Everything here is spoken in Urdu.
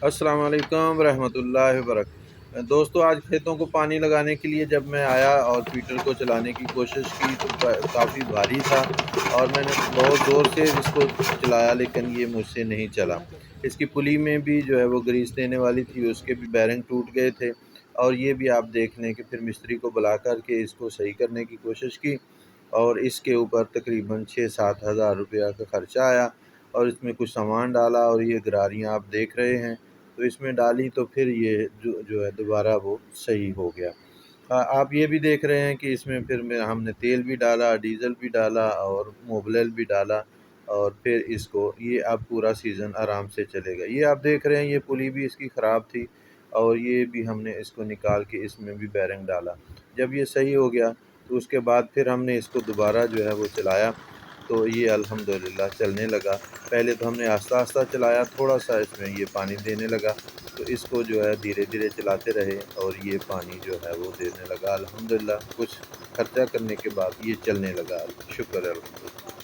السلام علیکم ورحمۃ اللہ وبرکاتہ دوستو، آج کھیتوں کو پانی لگانے کے لیے جب میں آیا اور فیڈر کو چلانے کی کوشش کی تو کافی بھاری تھا اور میں نے بہت زور سے اس کو چلایا، لیکن یہ مجھ سے نہیں چلا۔ اس کی پلی میں بھی جو ہے وہ گریس دینے والی تھی، اس کے بھی بیرنگ ٹوٹ گئے تھے، اور یہ بھی آپ دیکھ لیں کہ پھر مستری کو بلا کر کے اس کو صحیح کرنے کی کوشش کی، اور اس کے اوپر تقریباً 6-7 ہزار روپیہ کا خرچہ آیا، اور اس میں کچھ سامان ڈالا، اور یہ گراریاں آپ دیکھ رہے ہیں تو اس میں ڈالی تو پھر یہ جو ہے دوبارہ وہ صحیح ہو گیا۔ آپ یہ بھی دیکھ رہے ہیں کہ اس میں پھر ہم نے تیل بھی ڈالا، ڈیزل بھی ڈالا اور موبلل بھی ڈالا، اور پھر اس کو یہ اب پورا سیزن آرام سے چلے گا۔ یہ آپ دیکھ رہے ہیں، یہ پلی بھی اس کی خراب تھی، اور یہ بھی ہم نے اس کو نکال کے اس میں بھی بیرنگ ڈالا۔ جب یہ صحیح ہو گیا تو اس کے بعد پھر ہم نے اس کو دوبارہ جو ہے وہ چلایا، تو یہ الحمدللہ چلنے لگا۔ پہلے تو ہم نے آہستہ آہستہ چلایا، تھوڑا سا اس میں یہ پانی دینے لگا، تو اس کو جو ہے دھیرے دھیرے چلاتے رہے، اور یہ پانی جو ہے وہ دینے لگا۔ الحمدللہ کچھ خرچہ کرنے کے بعد یہ چلنے لگا۔ شکر ہے الحمدللہ۔